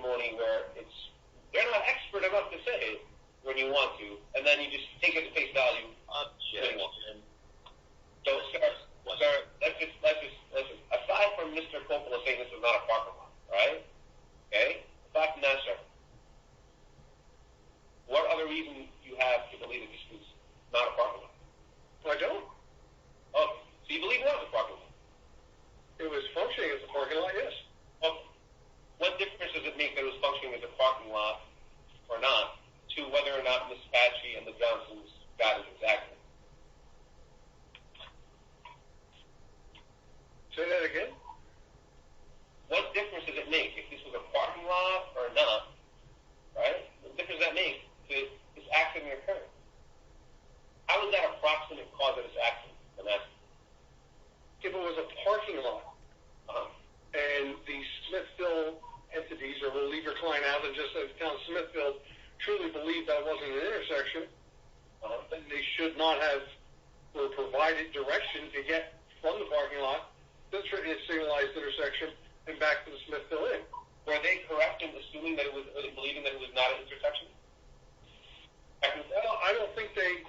testimony where they're not expert enough to say it when you want to, and then you just take it at face value. Objection. So, sir, let's just, aside from Mr. Coppola saying this is not a parking lot, right? Okay? Aside from that, sir, what other reason you have to believe that this is not a parking lot? Well, I don't. Oh, so you believe it was a parking lot? It was functioning as a parking lot, yes. Okay. What difference does it make that it was functioning as a parking lot or not to whether or not Ms. Patchy and the Johnsons got into this accident? Say that again? What difference does it make if this was a parking lot or not, right? What difference does that make to this accident occurring? How is that a proximate cause of this accident? I'm asking. If it was a parking lot, and the Smithville entities, or we'll leave your client out and just say the town of Smithville truly believed that it wasn't an intersection, then they should not have or provided direction to get from the parking lot to the signalized intersection and back to the Smithville Inn. Were they correct in assuming that it was, or believing that it was not an intersection? Well, I don't think I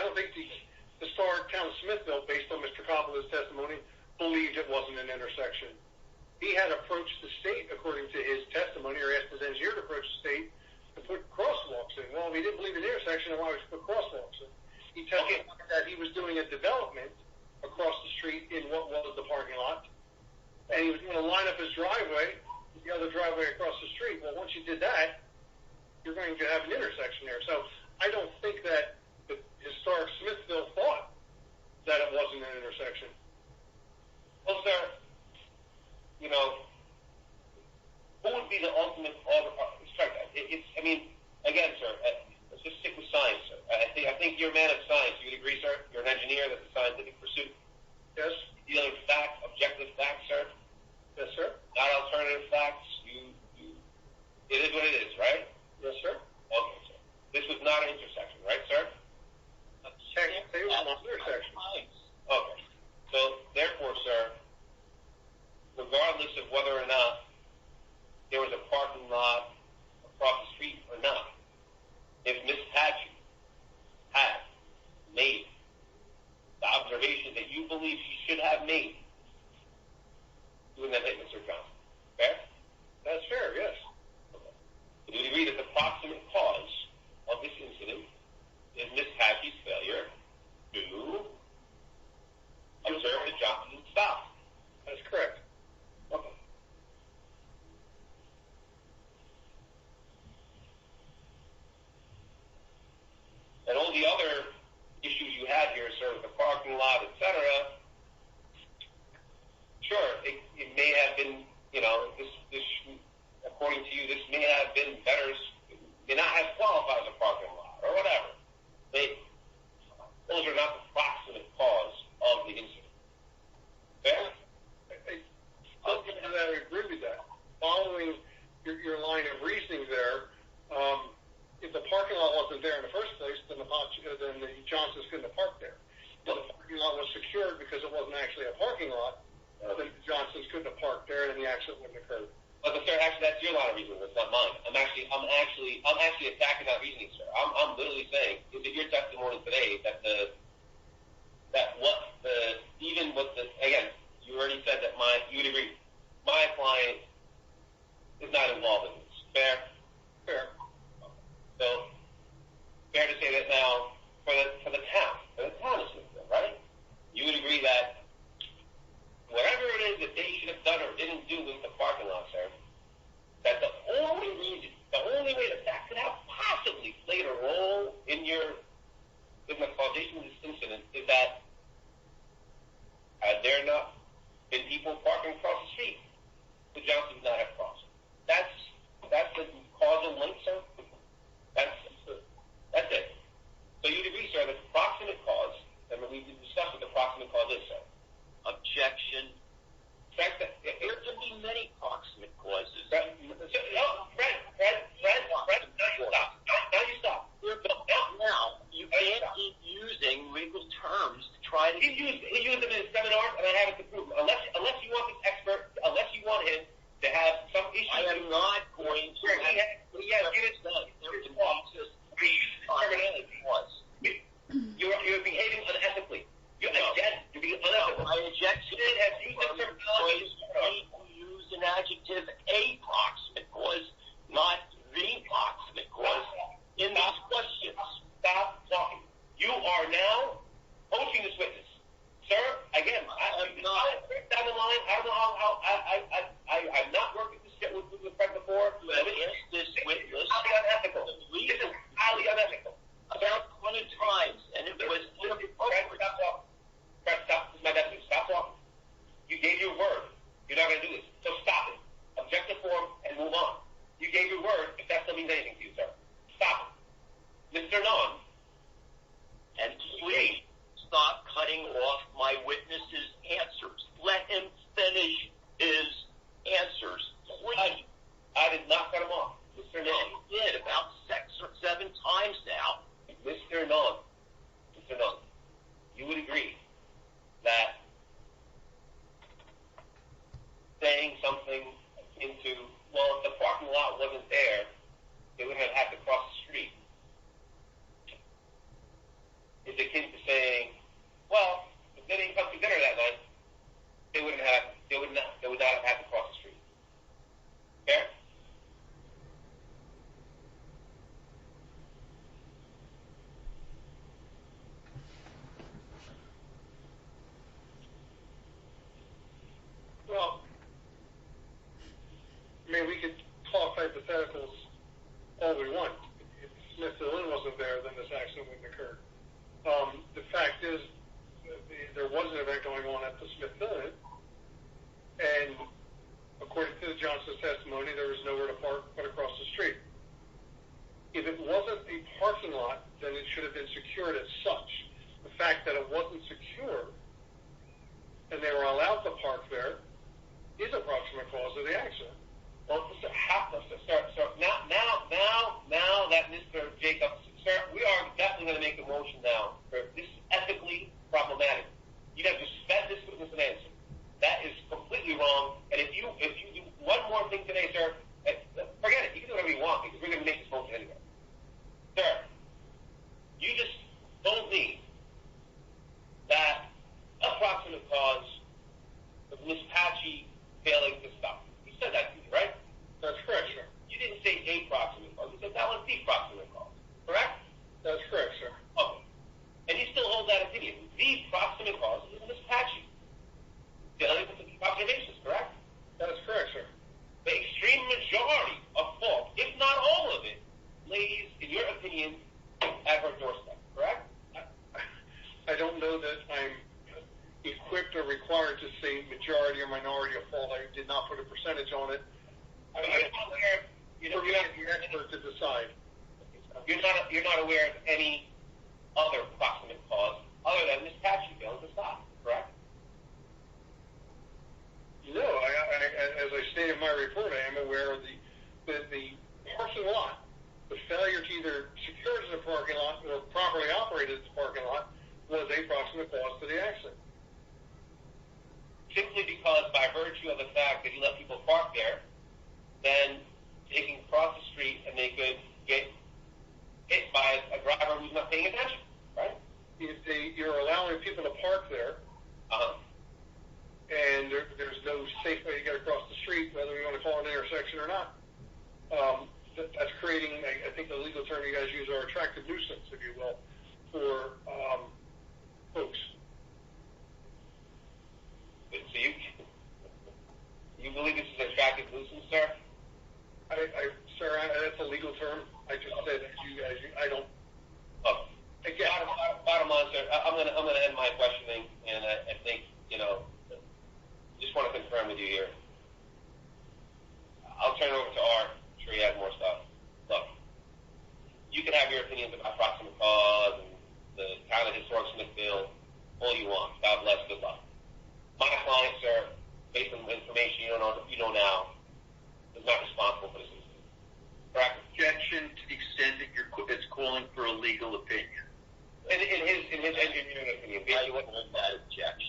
don't think the historic town of Smithville, based on Mr. Coppola's testimony, believed it wasn't an intersection. He had approached the state, according to his testimony, or asked his engineer to approach the state to put crosswalks in. Well, if he didn't believe in intersection, then why would he put crosswalks in? He testified that he was doing a development across the street in what was the parking lot, and he was going to line up his driveway with the other driveway across the street. Well, once you did that, you're going to have an intersection there. So I don't think that the historic Smithville thought that it wasn't an intersection. Well, sir, who would be the ultimate strike? Again, sir, let's just stick with science, sir. I think you're a man of science. You would agree, sir? You're an engineer. That's a scientific pursuit. Yes. You're dealing with facts, objective facts, sir. Yes, sir. Not alternative facts. It is what it is, right? Yes, sir. Okay, sir. This was not an intersection, right, sir? Technically, it was not an intersection. Okay. So, therefore, sir, regardless of whether or not there was a parking lot across the street or not, if Ms. Patchy had made the observation that you believe she should have made, you wouldn't have hit Mr. Johnson. Fair? That's fair, yes. Okay. Do you agree that the proximate cause of this incident is Ms. Patchy's failure to observe the Johnson stop? That's correct. Okay. And all the other issues you had here, sir, with the parking lot, etc., sure, it may have been, this according to you, this may have been better, may not have qualified as a parking lot, or whatever. Those are not the proximate cause of the incident. Fair? I agree with that. Following your line of reasoning there, if the parking lot wasn't there in the first place, then the Johnsons couldn't have parked there. If the parking lot was secured because it wasn't actually a parking lot, then the Johnsons couldn't have parked there, and the accident wouldn't have occurred. But sir, actually, that's your line of reasoning. It's not mine. I'm actually attacking that reasoning, sir. I'm literally saying, is it your testimony today that again, you already said that you would agree, my client is not involved in this. Fair? Fair. So, fair to say that now, for the town of Smithville, right? You would agree that whatever it is that they should have done or didn't do with the parking lot, sir, that the only way that could have possibly played a role in the causation of this incident is that had there not been people parking across the street, the Johnsons adjective a proximate cause, not the proximate cause in these questions. Stop talking. You are now coaching this witness. Sir, again, I'm not down the line. I don't know how I've not worked with this with a friend before. You have asked this witness. Highly unethical. This is highly unethical. About 20 times, and it was inappropriate. Stop talking. Stop. This is my definition. Stop talking. You gave your word. You're not going to do this. So stop it. Object to form and move on. You gave your word, if that still means anything to you, sir. Stop it. Mr. Non. And please stop cutting off my witness's answers. Let him finish his answers. Please. I did not cut him off. Mr. Non. You did about 6 or 7 times now. Mr. Non. Mr. Non. You would agree that saying something into, well, if the parking lot wasn't there, they would have had to cross the street. It's akin to saying, well, if they didn't come to dinner that night, they would not have had to cross the street. Fair? Well, I mean, we could talk hypotheticals all we want. If Smith-Dillon wasn't there, then this accident wouldn't occur. The fact is, there was an event going on at the Smith-Dillon, and according to Johnson's testimony, there was nowhere to park but across the street. If it wasn't a parking lot, then it should have been secured as such. The fact that it wasn't secure, and they were allowed to park there, is a proximate cause of the accident. Well, sir, now that Mr. Jacobs, sir, we are definitely going to make a motion now. This is ethically problematic. You have to suspend this witness and answer. That is completely wrong. And if you do one more thing today, sir, forget it. You can do whatever you want because we're going to make this motion anyway. Sir, you just told me that approximate cause of Miss Patchy failing to stop. You said that to me, right? That's correct, sir. You didn't say a proximate cause. You said that was the proximate cause. Correct? That's correct, sir. Okay. And you still hold that opinion. The proximate cause is Miss Patchy failing to keep observations, correct? That is correct, sir. The extreme majority of fault, if not all of it, lays, in your opinion, at her doorstep, correct? I don't know that I'm equipped or required to say majority or minority of fault. I did not put a percentage on it. For me, I'm the expert to decide. You're not aware of any other proximate cause other than Miss Patchy failing to stop, correct? No, as I stated in my report, I am aware of the parking lot. The failure to either secure it as a parking lot or properly operate it as a parking lot was a proximate cause to the accident. Simply because by virtue of the fact that you let people park there, then they can cross the street and they could get hit by a driver who's not paying attention, right? If you're allowing people to park there, and there's no safe way to get across the street, whether we want to call it an intersection or not, that's creating, I think the legal term you guys use are attractive nuisance, if you will, for folks. So you believe this is an attractive nuisance, sir? Sir, that's a legal term. I just said that I don't. Oh. Again, bottom line, sir, I'm gonna end my questioning, and I think just want to confirm with you here. I'll turn it over to Art. I'm sure he has more stuff. Look, you can have your opinions about proximate cause and the town of historic Smithfield, all you want. God bless. Good luck. My client, sir, based on the information you know now, is not responsible for this incident. Correct? Objection to the extent that it's calling for a legal opinion. In his engineering opinion, I hold that objection.